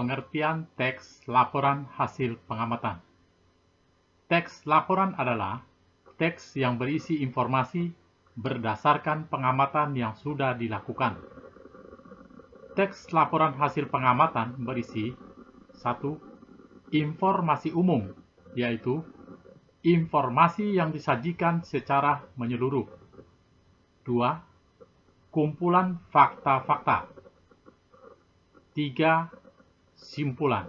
pengertian teks laporan hasil pengamatan. Teks laporan adalah teks yang berisi informasi berdasarkan pengamatan yang sudah dilakukan. Teks laporan hasil pengamatan berisi 1. Informasi umum, yaitu informasi yang disajikan secara menyeluruh. 2. Kumpulan fakta-fakta. 3. Simpulan.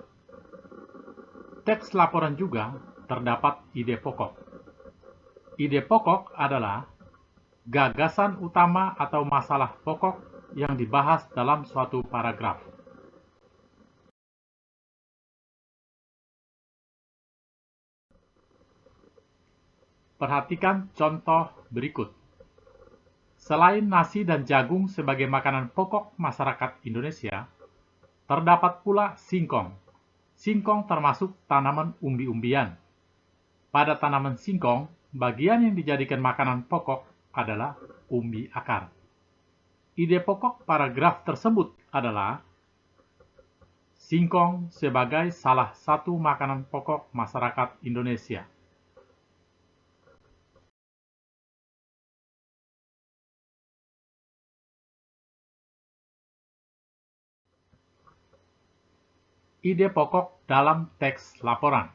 Teks laporan juga terdapat ide pokok. Ide pokok adalah gagasan utama atau masalah pokok yang dibahas dalam suatu paragraf. Perhatikan contoh berikut. Selain nasi dan jagung sebagai makanan pokok masyarakat Indonesia, terdapat pula singkong. Singkong termasuk tanaman umbi-umbian. Pada tanaman singkong, bagian yang dijadikan makanan pokok adalah umbi akar. Ide pokok paragraf tersebut adalah singkong sebagai salah satu makanan pokok masyarakat Indonesia. Ide pokok dalam teks laporan.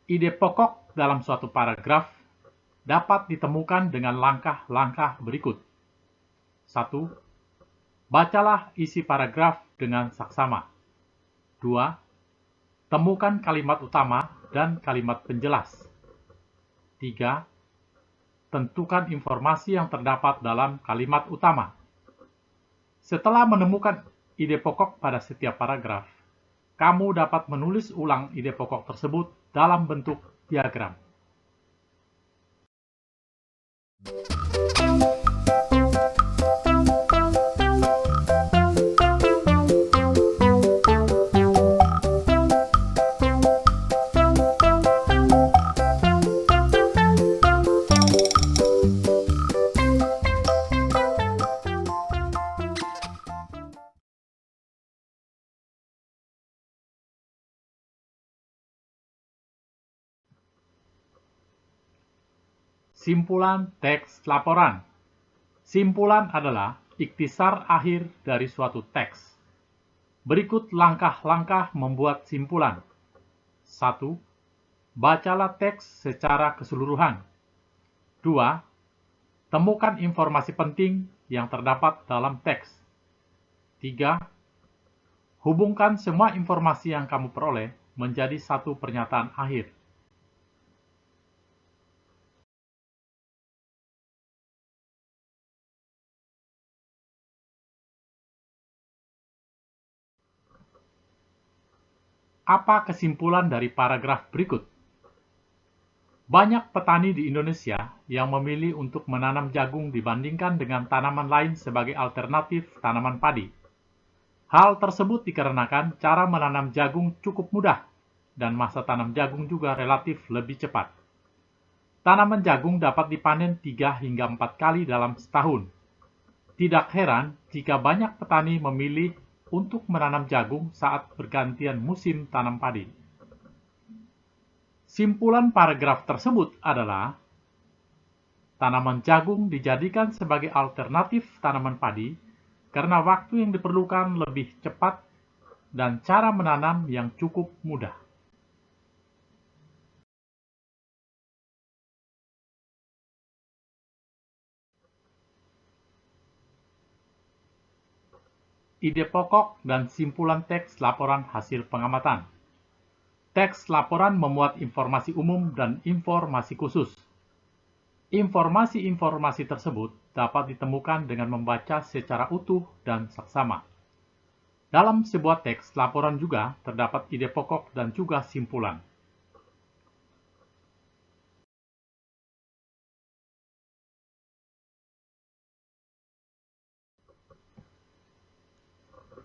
Ide pokok dalam suatu paragraf dapat ditemukan dengan langkah-langkah berikut. 1. Bacalah isi paragraf dengan saksama. 2. Temukan kalimat utama dan kalimat penjelas. 3. Tentukan informasi yang terdapat dalam kalimat utama. Setelah menemukan ide pokok pada setiap paragraf, kamu dapat menulis ulang ide pokok tersebut dalam bentuk diagram. Simpulan teks laporan. Simpulan adalah ikhtisar akhir dari suatu teks. Berikut langkah-langkah membuat simpulan. 1. Bacalah teks secara keseluruhan. 2. Temukan informasi penting yang terdapat dalam teks. 3. Hubungkan semua informasi yang kamu peroleh menjadi satu pernyataan akhir. Apa kesimpulan dari paragraf berikut? Banyak petani di Indonesia yang memilih untuk menanam jagung dibandingkan dengan tanaman lain sebagai alternatif tanaman padi. Hal tersebut dikarenakan cara menanam jagung cukup mudah dan masa tanam jagung juga relatif lebih cepat. Tanaman jagung dapat dipanen 3 hingga 4 kali dalam setahun. Tidak heran jika banyak petani memilih untuk menanam jagung saat pergantian musim tanam padi. Simpulan paragraf tersebut adalah tanaman jagung dijadikan sebagai alternatif tanaman padi karena waktu yang diperlukan lebih cepat dan cara menanam yang cukup mudah. Ide pokok dan simpulan teks laporan hasil pengamatan. Teks laporan memuat informasi umum dan informasi khusus. Informasi-informasi tersebut dapat ditemukan dengan membaca secara utuh dan saksama. Dalam sebuah teks laporan juga terdapat ide pokok dan juga simpulan.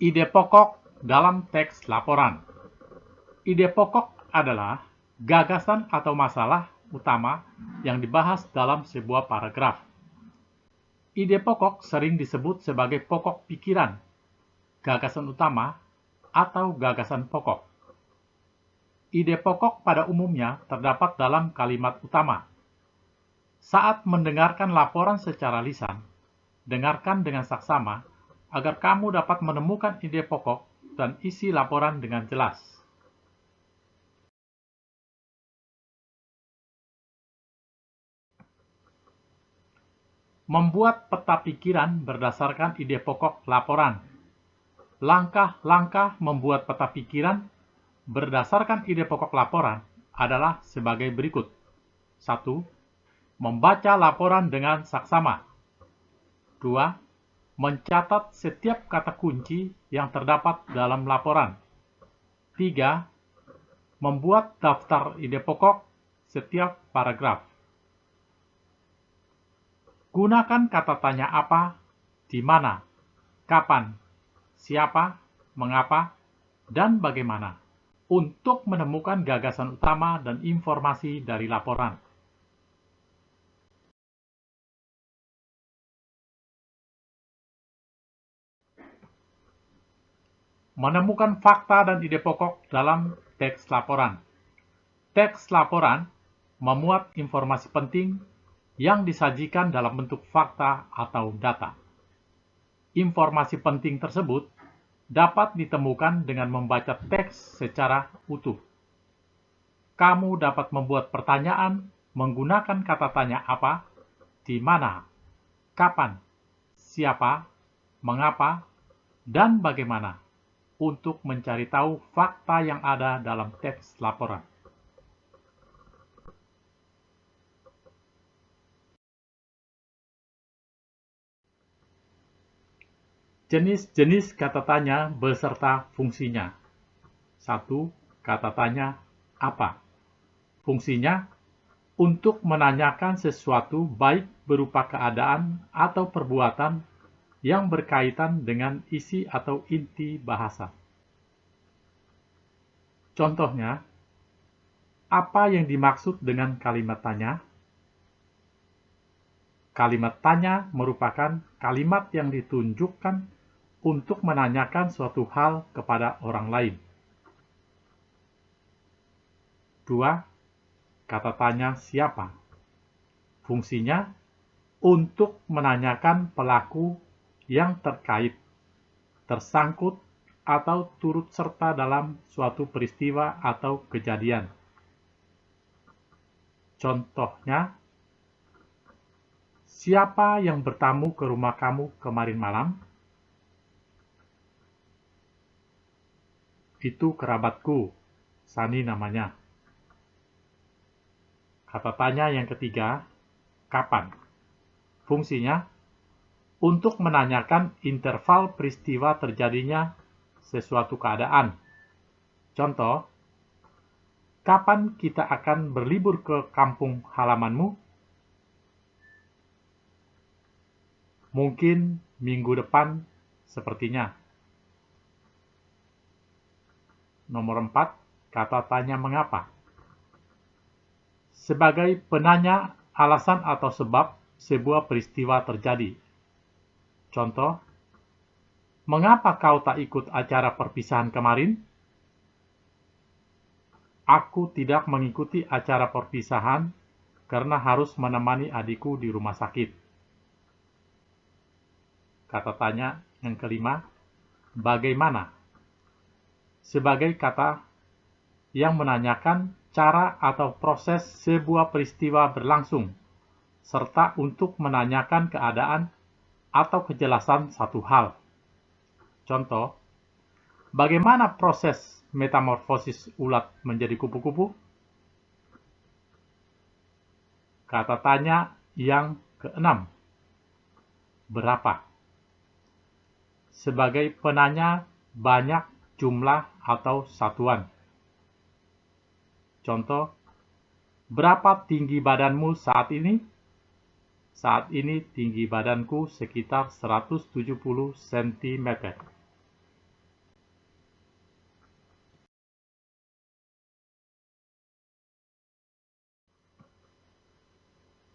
Ide pokok dalam teks laporan. Ide pokok adalah gagasan atau masalah utama yang dibahas dalam sebuah paragraf. Ide pokok sering disebut sebagai pokok pikiran, gagasan utama, atau gagasan pokok. Ide pokok pada umumnya terdapat dalam kalimat utama. Saat mendengarkan laporan secara lisan, dengarkan dengan saksama agar kamu dapat menemukan ide pokok dan isi laporan dengan jelas. Membuat peta pikiran berdasarkan ide pokok laporan. Langkah-langkah membuat peta pikiran berdasarkan ide pokok laporan adalah sebagai berikut. 1. Membaca laporan dengan saksama. 2. Mencatat setiap kata kunci yang terdapat dalam laporan. 3. Membuat daftar ide pokok setiap paragraf. Gunakan kata tanya apa, di mana, kapan, siapa, mengapa, dan bagaimana untuk menemukan gagasan utama dan informasi dari laporan. Menemukan fakta dan ide pokok dalam teks laporan. Teks laporan memuat informasi penting yang disajikan dalam bentuk fakta atau data. Informasi penting tersebut dapat ditemukan dengan membaca teks secara utuh. Kamu dapat membuat pertanyaan menggunakan kata tanya apa, di mana, kapan, siapa, mengapa, dan bagaimana untuk mencari tahu fakta yang ada dalam teks laporan. Jenis-jenis kata tanya beserta fungsinya. 1. Kata tanya apa? Fungsinya untuk menanyakan sesuatu baik berupa keadaan atau perbuatan yang berkaitan dengan isi atau inti bahasa. Contohnya, apa yang dimaksud dengan kalimat tanya? Kalimat tanya merupakan kalimat yang ditunjukkan untuk menanyakan suatu hal kepada orang lain. 2. Kata tanya siapa? Fungsinya untuk menanyakan pelaku yang terkait, tersangkut, atau turut serta dalam suatu peristiwa atau kejadian. Contohnya, siapa yang bertamu ke rumah kamu kemarin malam? Itu kerabatku, Sani namanya. Kata tanya yang ketiga, kapan? Fungsinya untuk menanyakan interval peristiwa terjadinya sesuatu keadaan. Contoh, kapan kita akan berlibur ke kampung halamanmu? Mungkin minggu depan sepertinya. Nomor 4, kata tanya mengapa. Sebagai penanya alasan atau sebab sebuah peristiwa terjadi. Contoh, mengapa kau tak ikut acara perpisahan kemarin? Aku tidak mengikuti acara perpisahan karena harus menemani adikku di rumah sakit. Kata tanya yang kelima, bagaimana? Sebagai kata yang menanyakan cara atau proses sebuah peristiwa berlangsung, serta untuk menanyakan keadaan atau kejelasan satu hal. Contoh, bagaimana proses metamorfosis ulat menjadi kupu-kupu? Kata tanya yang keenam, berapa? Sebagai penanya banyak jumlah atau satuan. Contoh, berapa tinggi badanmu saat ini? Saat ini tinggi badanku sekitar 170 cm.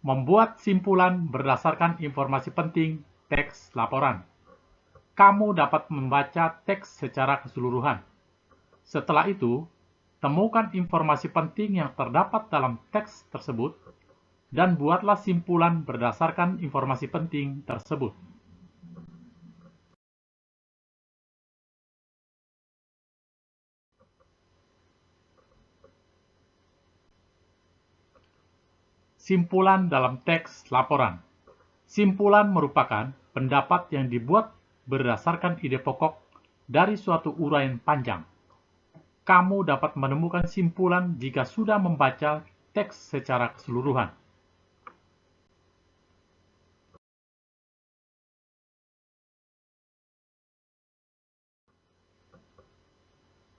Membuat simpulan berdasarkan informasi penting teks laporan. kamu dapat membaca teks secara keseluruhan. Setelah itu, temukan informasi penting yang terdapat dalam teks tersebut dan buatlah simpulan berdasarkan informasi penting tersebut. Simpulan dalam teks laporan. Simpulan merupakan pendapat yang dibuat berdasarkan ide pokok dari suatu uraian panjang. Kamu dapat menemukan simpulan jika sudah membaca teks secara keseluruhan.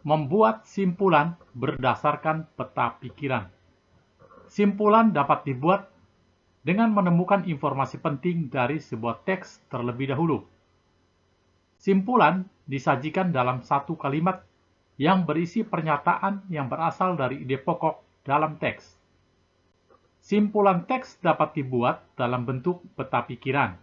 Membuat simpulan berdasarkan peta pikiran. Simpulan dapat dibuat dengan menemukan informasi penting dari sebuah teks terlebih dahulu. Simpulan disajikan dalam satu kalimat yang berisi pernyataan yang berasal dari ide pokok dalam teks. Simpulan teks dapat dibuat dalam bentuk peta pikiran.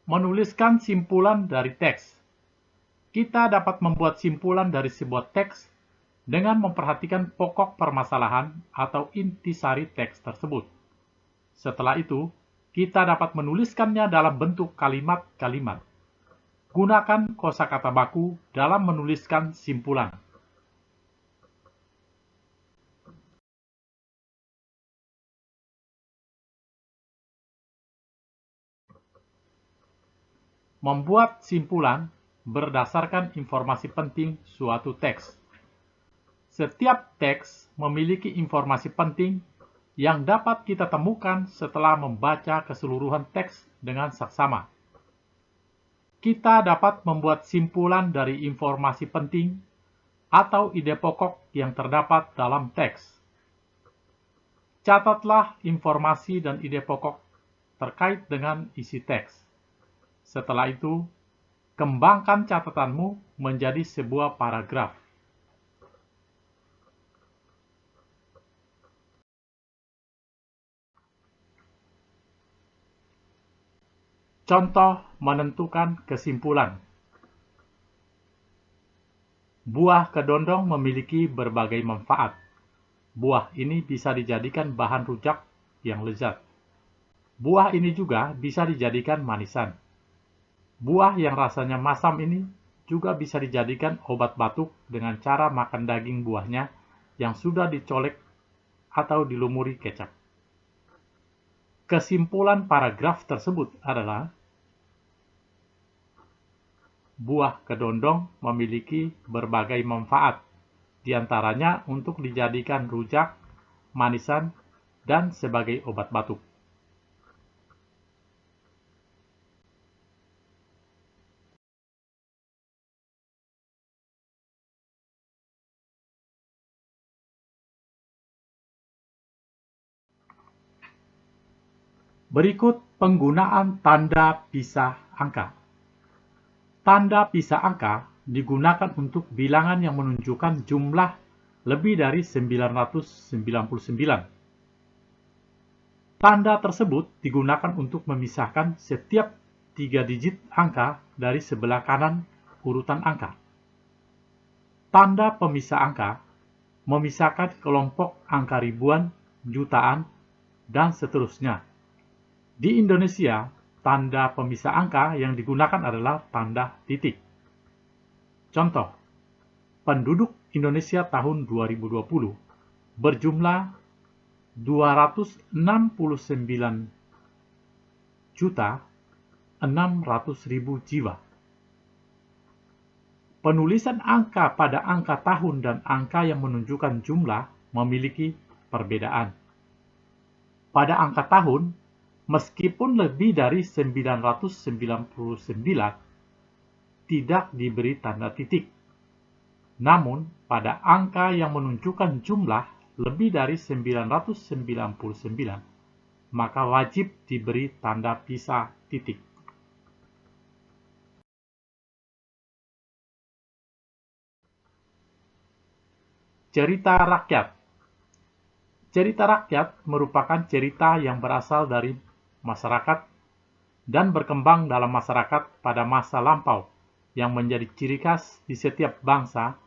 Menuliskan simpulan dari teks. Kita dapat membuat simpulan dari sebuah teks dengan memperhatikan pokok permasalahan atau intisari teks tersebut. Setelah itu, kita dapat menuliskannya dalam bentuk kalimat-kalimat. Gunakan kosakata baku dalam menuliskan simpulan. Membuat simpulan berdasarkan informasi penting suatu teks. Setiap teks memiliki informasi penting yang dapat kita temukan setelah membaca keseluruhan teks dengan saksama. Kita dapat membuat simpulan dari informasi penting atau ide pokok yang terdapat dalam teks. Catatlah informasi dan ide pokok terkait dengan isi teks. Setelah itu, kembangkan catatanmu menjadi sebuah paragraf. Contoh menentukan kesimpulan. Buah kedondong memiliki berbagai manfaat. Buah ini bisa dijadikan bahan rujak yang lezat. Buah ini juga bisa dijadikan manisan. Buah yang rasanya masam ini juga bisa dijadikan obat batuk dengan cara makan daging buahnya yang sudah dicolek atau dilumuri kecap. Kesimpulan paragraf tersebut adalah buah kedondong memiliki berbagai manfaat, di antaranya untuk dijadikan rujak, manisan, dan sebagai obat batuk. Berikut penggunaan tanda pisah angka. Tanda pisah angka digunakan untuk bilangan yang menunjukkan jumlah lebih dari 999. Tanda tersebut digunakan untuk memisahkan setiap 3 digit angka dari sebelah kanan urutan angka. Tanda pemisah angka memisahkan kelompok angka ribuan, jutaan, dan seterusnya. Di Indonesia, tanda pemisah angka yang digunakan adalah tanda titik. Contoh, penduduk Indonesia tahun 2020 berjumlah 269.600.000 jiwa. Penulisan angka pada angka tahun dan angka yang menunjukkan jumlah memiliki perbedaan. Pada angka tahun, meskipun lebih dari 999, tidak diberi tanda titik. Namun, pada angka yang menunjukkan jumlah lebih dari 999, maka wajib diberi tanda pisah titik. Cerita rakyat. Cerita rakyat merupakan cerita yang berasal dari masyarakat dan berkembang dalam masyarakat pada masa lampau, yang menjadi ciri khas di setiap bangsa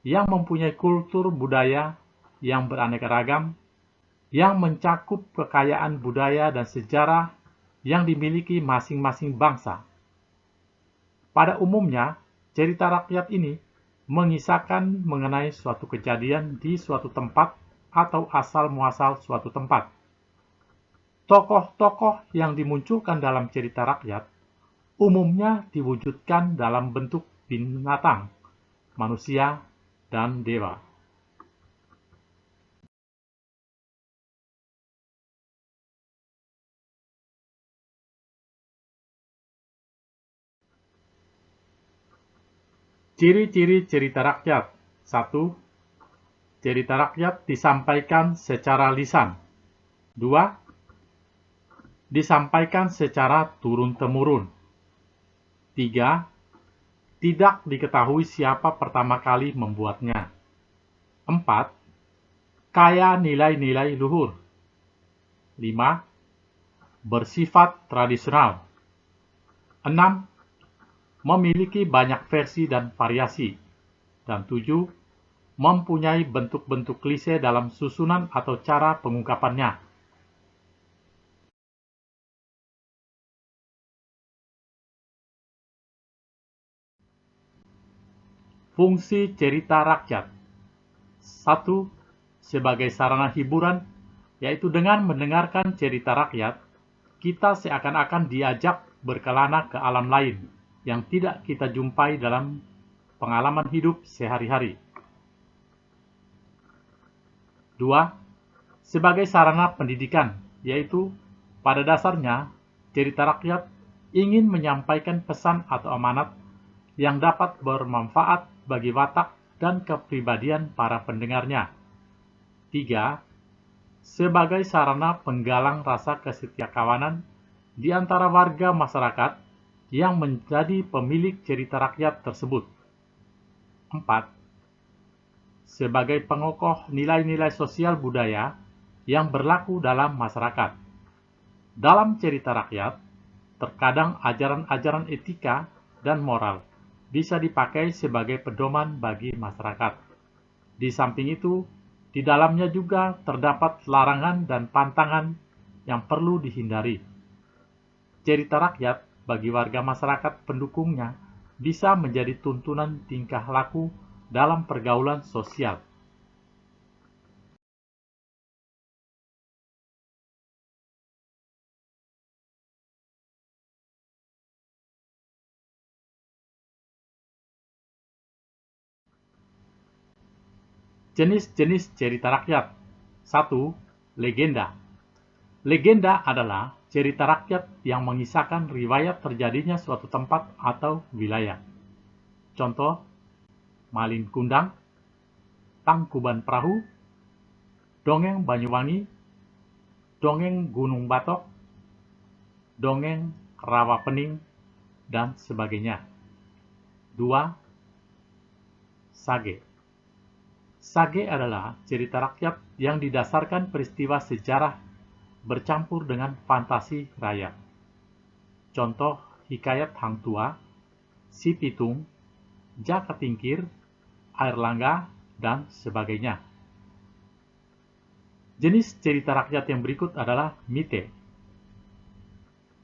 yang mempunyai kultur budaya yang beraneka ragam, yang mencakup kekayaan budaya dan sejarah yang dimiliki masing-masing bangsa. Pada umumnya, cerita rakyat ini mengisahkan mengenai suatu kejadian di suatu tempat atau asal-muasal suatu tempat. Tokoh-tokoh yang dimunculkan dalam cerita rakyat umumnya diwujudkan dalam bentuk binatang, manusia, dan dewa. Ciri-ciri cerita rakyat. 1. Cerita rakyat disampaikan secara lisan. 2. Disampaikan secara turun-temurun. 3. Tidak diketahui siapa pertama kali membuatnya. 4. Kaya nilai-nilai luhur. 5. Bersifat tradisional. 6. Memiliki banyak versi dan variasi. Dan 7. Mempunyai bentuk-bentuk klise dalam susunan atau cara pengungkapannya. Fungsi cerita rakyat. 1. Sebagai sarana hiburan, yaitu dengan mendengarkan cerita rakyat, kita seakan-akan diajak berkelana ke alam lain yang tidak kita jumpai dalam pengalaman hidup sehari-hari. 2. Sebagai sarana pendidikan, yaitu pada dasarnya cerita rakyat ingin menyampaikan pesan atau amanat yang dapat bermanfaat bagi watak dan kepribadian para pendengarnya. 3. Sebagai sarana penggalang rasa kesetiakawanan di antara warga masyarakat yang menjadi pemilik cerita rakyat tersebut. 4. Sebagai pengokoh nilai-nilai sosial budaya yang berlaku dalam masyarakat. Dalam cerita rakyat, terkadang ajaran-ajaran etika dan moral bisa dipakai sebagai pedoman bagi masyarakat. Di samping itu, di dalamnya juga terdapat larangan dan pantangan yang perlu dihindari. Cerita rakyat bagi warga masyarakat pendukungnya bisa menjadi tuntunan tingkah laku dalam pergaulan sosial. Jenis-jenis cerita rakyat. 1. Legenda. Legenda adalah cerita rakyat yang mengisahkan riwayat terjadinya suatu tempat atau wilayah. Contoh, Malin Kundang, Tangkuban Perahu, Dongeng Banyuwangi, Dongeng Gunung Batok, Dongeng Rawa Pening, dan sebagainya. 2. Sage. Sage adalah cerita rakyat yang didasarkan peristiwa sejarah bercampur dengan fantasi rakyat. Contoh Hikayat Hang Tua, Si Pitung, Jaka Tingkir, Air Langga, dan sebagainya. Jenis cerita rakyat yang berikut adalah mite.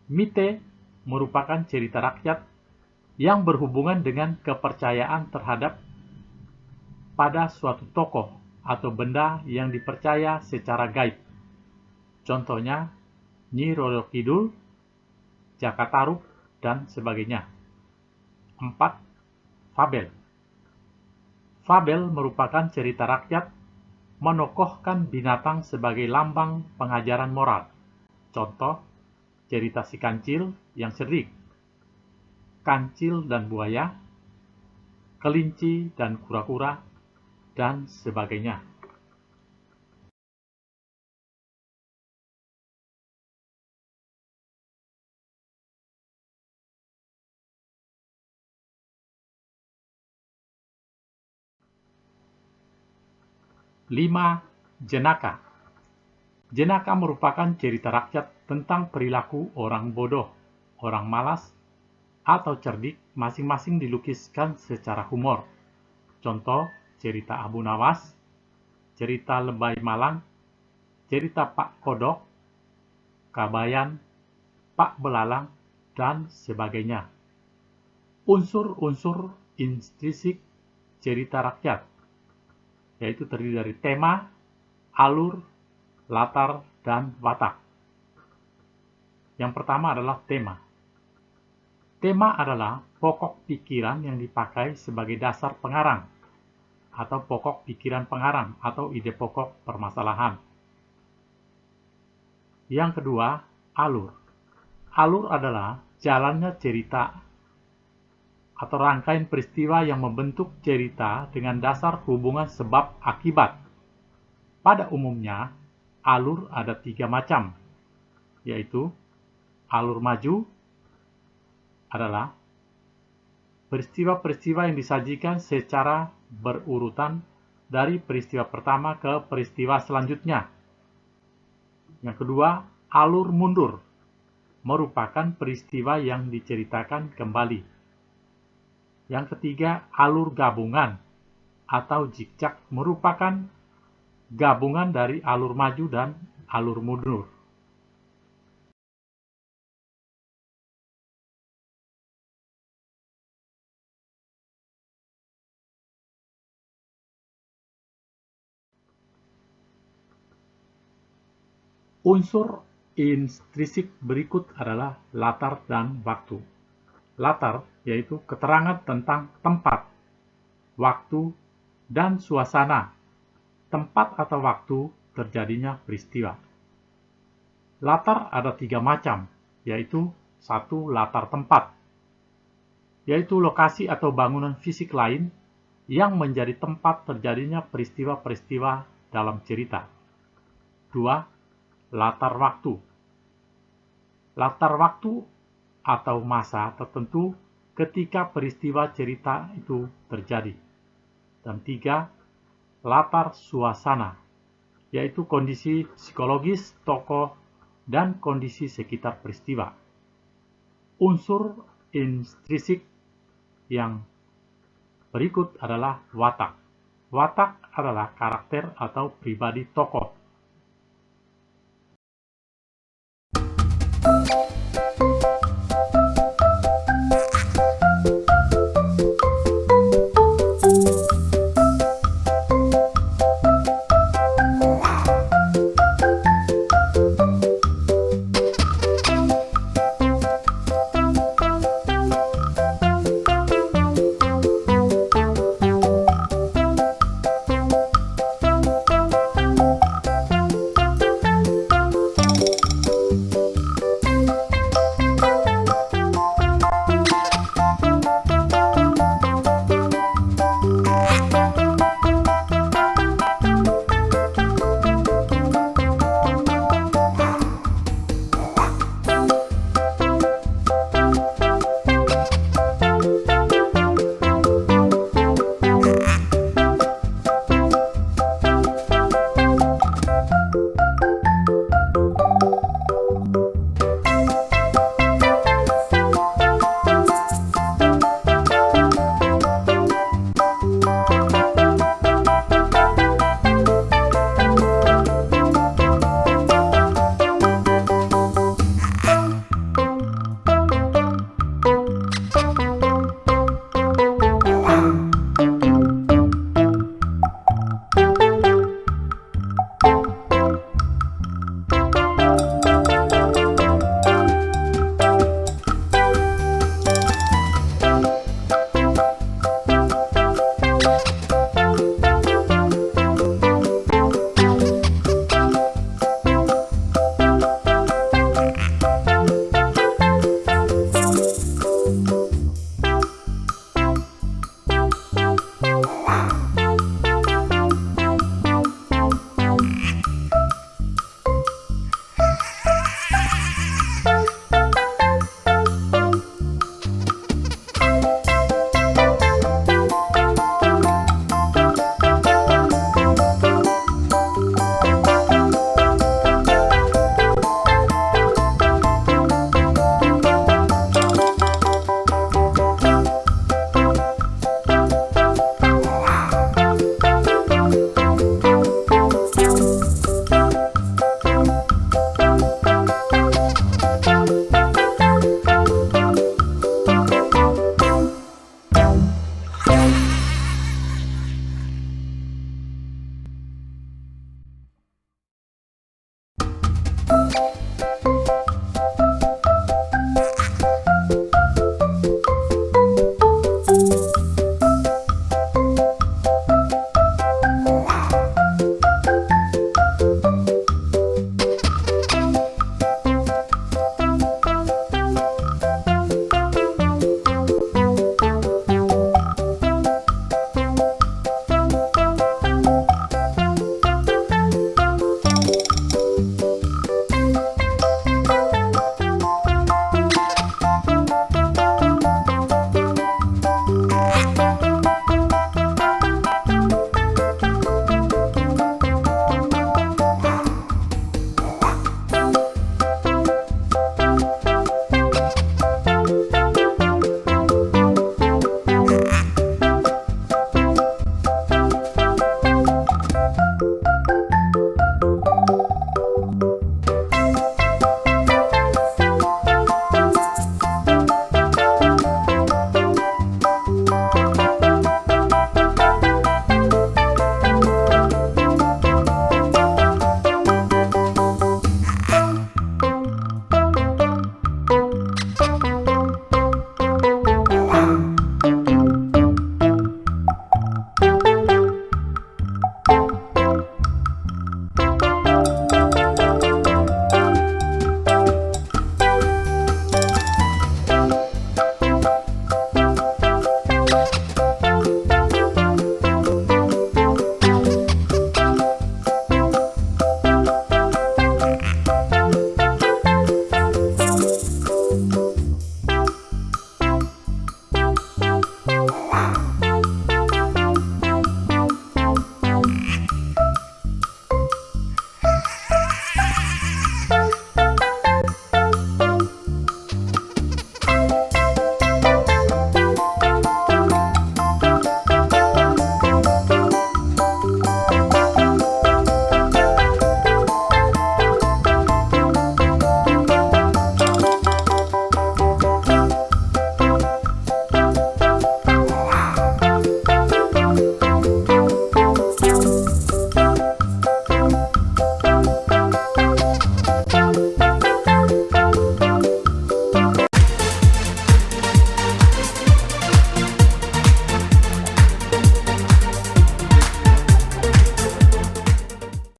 Mite merupakan cerita rakyat yang berhubungan dengan kepercayaan terhadap pada suatu tokoh atau benda yang dipercaya secara gaib. Contohnya, Nyi Roro Kidul, Jaka Tarub, dan sebagainya. 4. Fabel. Fabel merupakan cerita rakyat menokohkan binatang sebagai lambang pengajaran moral. Contoh, cerita si kancil yang cerdik, kancil dan buaya, kelinci dan kura-kura, dan sebagainya. 5. Jenaka. Jenaka merupakan cerita rakyat tentang perilaku orang bodoh, orang malas, atau cerdik masing-masing dilukiskan secara humor. Contoh, cerita Abu Nawas, cerita Lebay Malang, cerita Pak Kodok, Kabayan, Pak Belalang, dan sebagainya. Unsur-unsur intrinsik cerita rakyat, yaitu terdiri dari tema, alur, latar, dan watak. Yang pertama adalah tema. Tema adalah pokok pikiran yang dipakai sebagai dasar pengarang, atau pokok pikiran pengarang, atau ide pokok permasalahan. Yang kedua, alur. Alur adalah jalannya cerita atau rangkaian peristiwa yang membentuk cerita dengan dasar hubungan sebab akibat. Pada umumnya, alur ada 3 macam, yaitu alur maju adalah peristiwa-peristiwa yang disajikan secara berurutan dari peristiwa pertama ke peristiwa selanjutnya. Yang kedua, alur mundur merupakan peristiwa yang diceritakan kembali. Yang ketiga, alur gabungan atau zigzag merupakan gabungan dari alur maju dan alur mundur. Unsur intrinsik berikut adalah latar dan waktu. Latar yaitu keterangan tentang tempat, waktu, dan suasana, tempat atau waktu terjadinya peristiwa. Latar ada 3 macam, yaitu 1. Latar tempat, yaitu lokasi atau bangunan fisik lain yang menjadi tempat terjadinya peristiwa-peristiwa dalam cerita. 2. Latar waktu. Latar waktu atau masa tertentu ketika peristiwa cerita itu terjadi. Dan 3. Latar suasana, yaitu kondisi psikologis tokoh dan kondisi sekitar peristiwa. Unsur intrinsik yang berikut adalah watak. Watak adalah karakter atau pribadi tokoh.